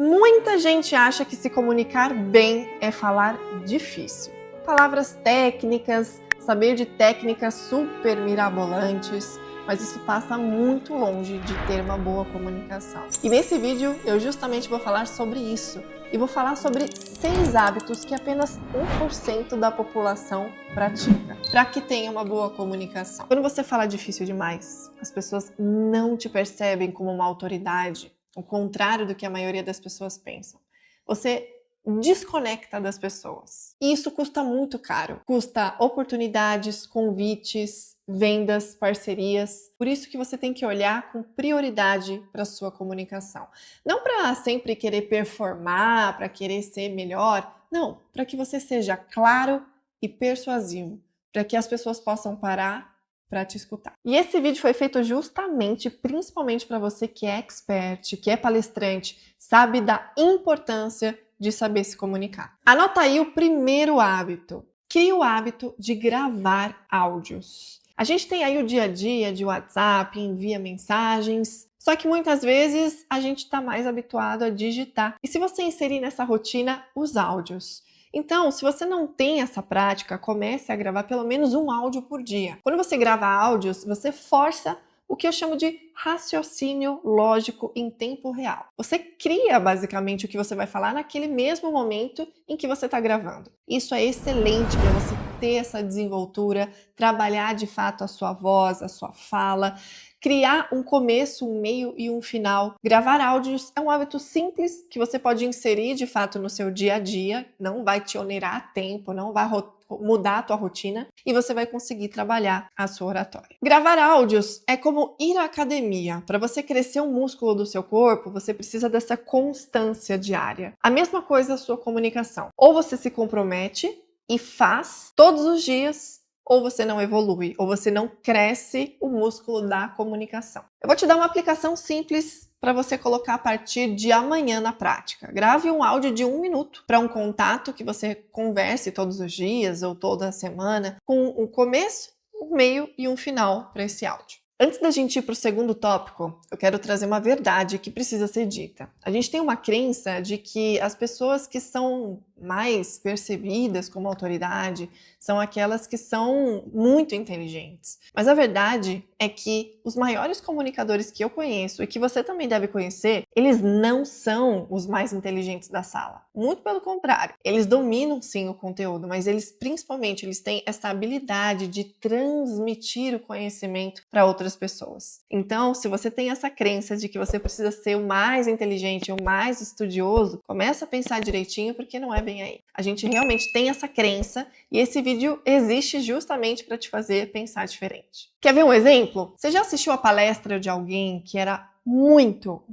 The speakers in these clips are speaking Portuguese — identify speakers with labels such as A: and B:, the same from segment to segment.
A: Muita gente acha que se comunicar bem é falar difícil. Palavras técnicas, saber de técnicas super mirabolantes, mas isso passa muito longe de ter uma boa comunicação. E nesse vídeo eu justamente vou falar sobre isso. E vou falar sobre 6 hábitos que apenas 1% da população pratica para que tenha uma boa comunicação. Quando você fala difícil demais, as pessoas não te percebem como uma autoridade, o contrário do que a maioria das pessoas pensam. Você desconecta das pessoas. E isso custa muito caro. Custa oportunidades, convites, vendas, parcerias. Por isso que você tem que olhar com prioridade para a sua comunicação. Não para sempre querer performar, para querer ser melhor. Não, para que você seja claro e persuasivo, para que as pessoas possam parar para te escutar. E esse vídeo foi feito justamente, principalmente para você que é expert, que é palestrante, sabe da importância de saber se comunicar. Anota aí o primeiro hábito. Crie o hábito de gravar áudios. A gente tem aí o dia a dia de WhatsApp, envia mensagens, só que muitas vezes a gente está mais habituado a digitar. E se você inserir nessa rotina os áudios? Então, se você não tem essa prática, comece a gravar pelo menos um áudio por dia. Quando você grava áudios, você força o que eu chamo de raciocínio lógico em tempo real. Você cria basicamente o que você vai falar naquele mesmo momento em que você está gravando. Isso é excelente para você ter essa desenvoltura, trabalhar de fato a sua voz, a sua fala, criar um começo, um meio e um final. Gravar áudios é um hábito simples que você pode inserir de fato no seu dia a dia, não vai te onerar tempo, não vai mudar a tua rotina e você vai conseguir trabalhar a sua oratória. Gravar áudios é como ir à academia. Para você crescer um músculo do seu corpo, você precisa dessa constância diária. A mesma coisa a sua comunicação. Ou você se compromete e faz todos os dias, ou você não evolui, ou você não cresce o músculo da comunicação. Eu vou te dar uma aplicação simples para você colocar a partir de amanhã na prática. Grave um áudio de 1 minuto para um contato que você converse todos os dias ou toda semana, com um começo, um meio e um final para esse áudio. Antes da gente ir para o segundo tópico, eu quero trazer uma verdade que precisa ser dita. A gente tem uma crença de que as pessoas que são mais percebidas como autoridade são aquelas que são muito inteligentes. Mas a verdade é que os maiores comunicadores que eu conheço e que você também deve conhecer, eles não são os mais inteligentes da sala. Muito pelo contrário. Eles dominam sim o conteúdo, mas eles principalmente têm essa habilidade de transmitir o conhecimento para outras pessoas. Então, se você tem essa crença de que você precisa ser o mais inteligente, o mais estudioso, começa a pensar direitinho porque não é bem aí. A gente realmente tem essa crença e esse vídeo existe justamente para te fazer pensar diferente. Quer ver um exemplo? Você já assistiu a palestra de alguém que era muito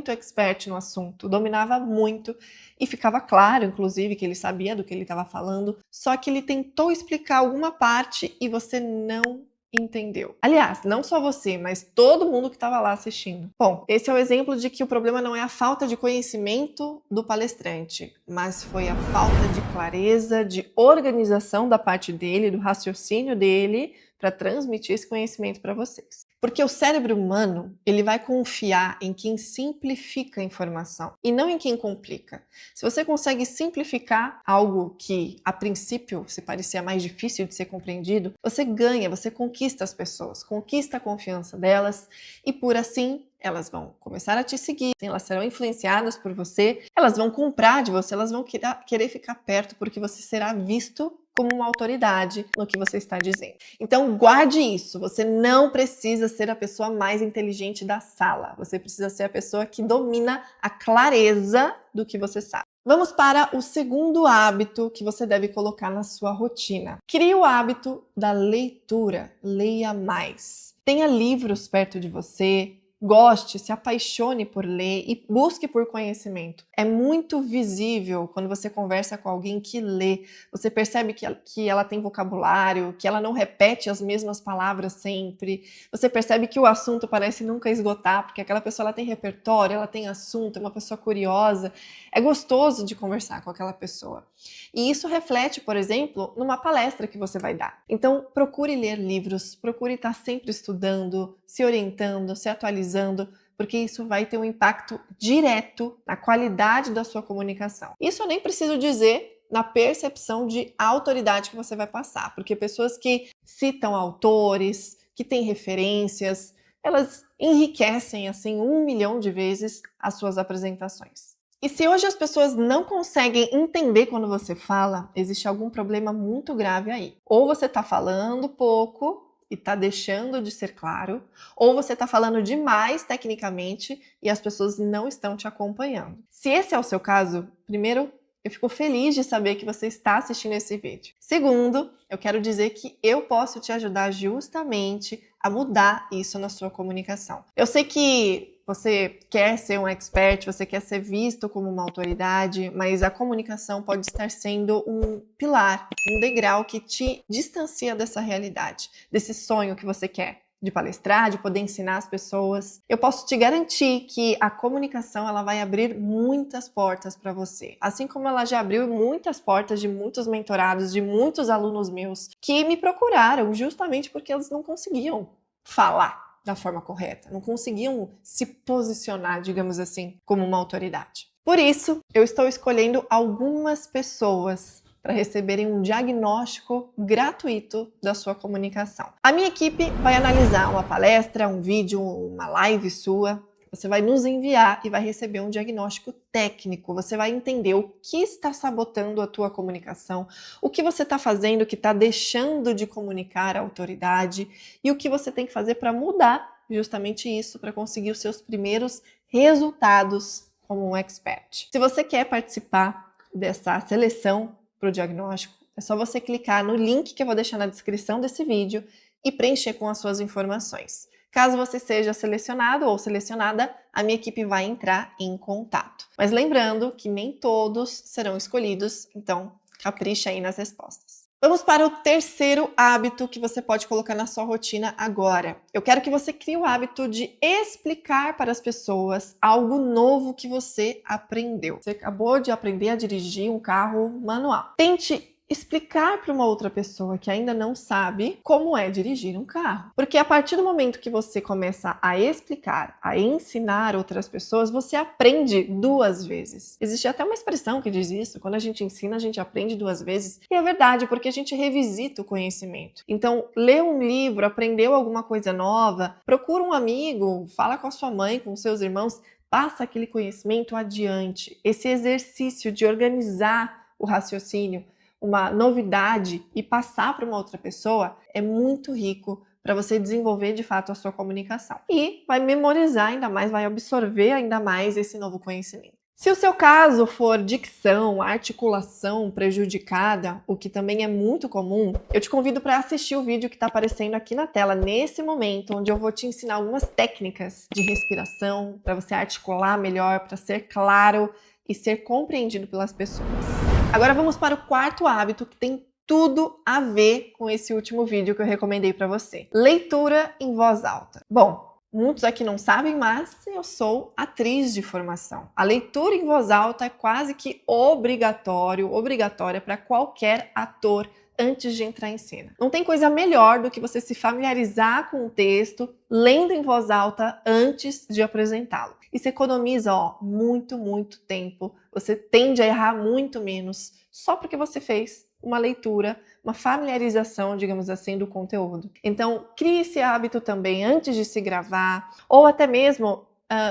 A: expert no assunto, dominava muito e ficava claro, inclusive, que ele sabia do que ele estava falando, só que ele tentou explicar alguma parte e você não entendeu. Aliás, não só você, mas todo mundo que estava lá assistindo. Bom, esse é o exemplo de que o problema não é a falta de conhecimento do palestrante, mas foi a falta de clareza, de organização da parte dele, do raciocínio dele, para transmitir esse conhecimento para vocês. Porque o cérebro humano, ele vai confiar em quem simplifica a informação e não em quem complica. Se você consegue simplificar algo que, a princípio, se parecia mais difícil de ser compreendido, você ganha, você conquista as pessoas, conquista a confiança delas e, por assim, elas vão começar a te seguir, elas serão influenciadas por você, elas vão comprar de você, elas vão querer ficar perto porque você será visto como uma autoridade no que você está dizendo. Então guarde isso, você não precisa ser a pessoa mais inteligente da sala, você precisa ser a pessoa que domina a clareza do que você sabe. Vamos para o segundo hábito que você deve colocar na sua rotina. Crie o hábito da leitura, leia mais. Tenha livros perto de você, goste, se apaixone por ler e busque por conhecimento. É muito visível quando você conversa com alguém que lê. Você percebe que ela tem vocabulário, que ela não repete as mesmas palavras sempre. Você percebe que o assunto parece nunca esgotar, porque aquela pessoa ela tem repertório, ela tem assunto, é uma pessoa curiosa. É gostoso de conversar com aquela pessoa. E isso reflete, por exemplo, numa palestra que você vai dar. Então, procure ler livros, procure estar sempre estudando, se orientando, se atualizando, porque isso vai ter um impacto direto na qualidade da sua comunicação. Isso eu nem preciso dizer na percepção de autoridade que você vai passar, porque pessoas que citam autores, que têm referências, elas enriquecem assim 1 milhão de vezes as suas apresentações. E se hoje as pessoas não conseguem entender quando você fala, existe algum problema muito grave aí. Ou você está falando pouco e está deixando de ser claro, ou você está falando demais tecnicamente e as pessoas não estão te acompanhando. Se esse é o seu caso, primeiro, eu fico feliz de saber que você está assistindo esse vídeo. Segundo, eu quero dizer que eu posso te ajudar justamente a mudar isso na sua comunicação. Eu sei que você quer ser um expert, você quer ser visto como uma autoridade, mas a comunicação pode estar sendo um pilar, um degrau que te distancia dessa realidade, desse sonho que você quer de palestrar, de poder ensinar as pessoas. Eu posso te garantir que a comunicação ela vai abrir muitas portas para você. Assim como ela já abriu muitas portas de muitos mentorados, de muitos alunos meus que me procuraram justamente porque eles não conseguiam falar da forma correta, não conseguiam se posicionar, digamos assim, como uma autoridade. Por isso, eu estou escolhendo algumas pessoas para receberem um diagnóstico gratuito da sua comunicação. A minha equipe vai analisar uma palestra, um vídeo, uma live sua. Você vai nos enviar e vai receber um diagnóstico técnico. Você vai entender o que está sabotando a tua comunicação, o que você está fazendo que está deixando de comunicar a autoridade e o que você tem que fazer para mudar justamente isso, para conseguir os seus primeiros resultados como um expert. Se você quer participar dessa seleção para o diagnóstico, é só você clicar no link que eu vou deixar na descrição desse vídeo e preencher com as suas informações. Caso você seja selecionado ou selecionada, a minha equipe vai entrar em contato. Mas lembrando que nem todos serão escolhidos, então capricha aí nas respostas. Vamos para o terceiro hábito que você pode colocar na sua rotina agora. Eu quero que você crie o hábito de explicar para as pessoas algo novo que você aprendeu. Você acabou de aprender a dirigir um carro manual. Tente explicar para uma outra pessoa que ainda não sabe como é dirigir um carro. Porque a partir do momento que você começa a explicar, a ensinar outras pessoas, você aprende 2 vezes. Existe até uma expressão que diz isso, quando a gente ensina, a gente aprende 2 vezes. E é verdade, porque a gente revisita o conhecimento. Então, lê um livro, aprendeu alguma coisa nova, procura um amigo, fala com a sua mãe, com os seus irmãos, passa aquele conhecimento adiante. Esse exercício de organizar o raciocínio, uma novidade e passar para uma outra pessoa é muito rico para você desenvolver de fato a sua comunicação. E vai memorizar ainda mais, vai absorver ainda mais esse novo conhecimento. Se o seu caso for dicção, articulação prejudicada, o que também é muito comum, eu te convido para assistir o vídeo que está aparecendo aqui na tela nesse momento, onde eu vou te ensinar algumas técnicas de respiração para você articular melhor, para ser claro e ser compreendido pelas pessoas. Agora vamos para o quarto hábito que tem tudo a ver com esse último vídeo que eu recomendei para você. Leitura em voz alta. Bom, muitos aqui não sabem, mas eu sou atriz de formação. A leitura em voz alta é quase que obrigatória para qualquer ator antes de entrar em cena. Não tem coisa melhor do que você se familiarizar com o texto, lendo em voz alta antes de apresentá-lo. Isso economiza, muito tempo. Você tende a errar muito menos só porque você fez uma leitura, uma familiarização, digamos assim, do conteúdo. Então, crie esse hábito também antes de se gravar, ou até mesmo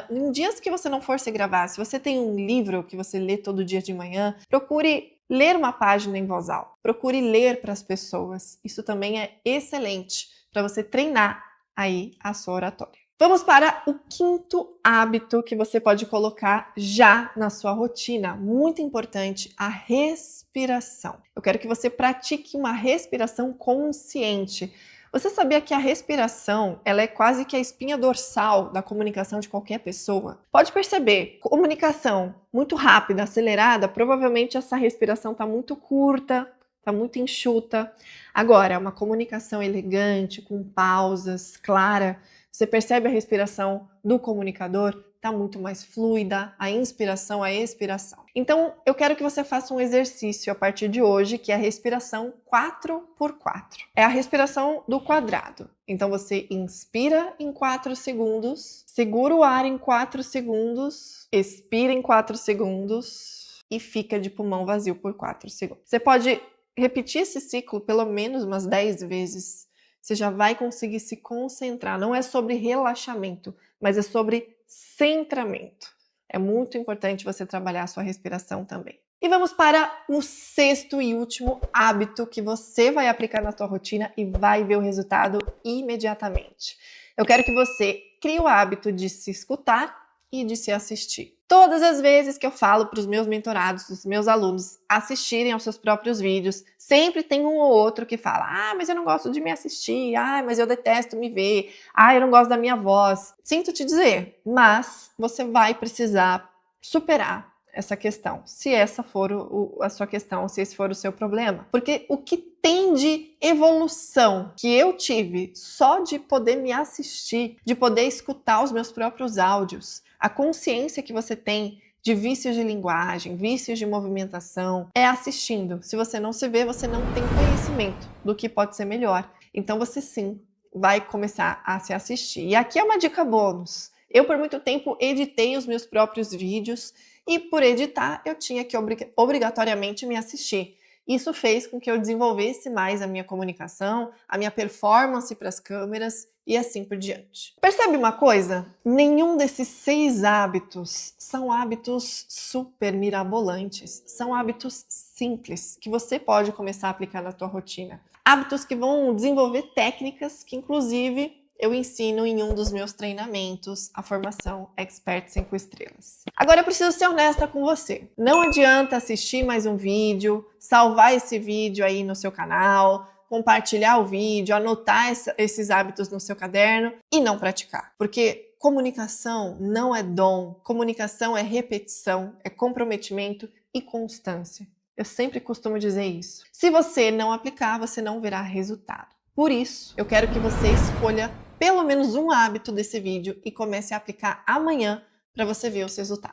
A: em dias que você não for se gravar. Se você tem um livro que você lê todo dia de manhã, procure ler uma página em voz alta. Procure ler para as pessoas. Isso também é excelente para você treinar aí a sua oratória. Vamos para o quinto hábito que você pode colocar já na sua rotina. Muito importante, a respiração. Eu quero que você pratique uma respiração consciente. Você sabia que a respiração, ela é quase que a espinha dorsal da comunicação de qualquer pessoa? Pode perceber, comunicação muito rápida, acelerada, provavelmente essa respiração está muito curta, está muito enxuta. Agora, uma comunicação elegante, com pausas, clara, você percebe a respiração do comunicador? está muito mais fluida, a inspiração, a expiração. Então, eu quero que você faça um exercício a partir de hoje, que é a respiração 4x4. É a respiração do quadrado. Então, você inspira em 4 segundos, segura o ar em 4 segundos, expira em 4 segundos e fica de pulmão vazio por 4 segundos. Você pode repetir esse ciclo pelo menos umas 10 vezes. Você já vai conseguir se concentrar. Não é sobre relaxamento, mas é sobre centramento. É muito importante você trabalhar a sua respiração também. E vamos para o 6º e último hábito que você vai aplicar na sua rotina e vai ver o resultado imediatamente. Eu quero que você crie o hábito de se escutar e de se assistir. Todas as vezes que eu falo para os meus mentorados, os meus alunos assistirem aos seus próprios vídeos, sempre tem um ou outro que fala: ah, mas eu não gosto de me assistir, ah, mas eu detesto me ver, ah, eu não gosto da minha voz. Sinto te dizer, mas você vai precisar superar essa questão, se essa for a sua questão, se esse for o seu problema. Porque o que tem de evolução que eu tive só de poder me assistir, de poder escutar os meus próprios áudios, a consciência que você tem de vícios de linguagem, vícios de movimentação, é assistindo. Se você não se vê, você não tem conhecimento do que pode ser melhor. Então você sim vai começar a se assistir. E aqui é uma dica bônus. Eu por muito tempo editei os meus próprios vídeos e por editar eu tinha que obrigatoriamente me assistir. Isso fez com que eu desenvolvesse mais a minha comunicação, a minha performance para as câmeras e assim por diante. Percebe uma coisa? Nenhum desses 6 hábitos são hábitos super mirabolantes. São hábitos simples que você pode começar a aplicar na tua rotina. Hábitos que vão desenvolver técnicas que, inclusive, eu ensino em um dos meus treinamentos, a formação Expert 5 Estrelas. Agora eu preciso ser honesta com você. Não adianta assistir mais um vídeo, salvar esse vídeo aí no seu canal, compartilhar o vídeo, anotar esses hábitos no seu caderno e não praticar. Porque comunicação não é dom, comunicação é repetição, é comprometimento e constância. Eu sempre costumo dizer isso. Se você não aplicar, você não verá resultado. Por isso, eu quero que você escolha pelo menos um hábito desse vídeo e comece a aplicar amanhã para você ver os resultados.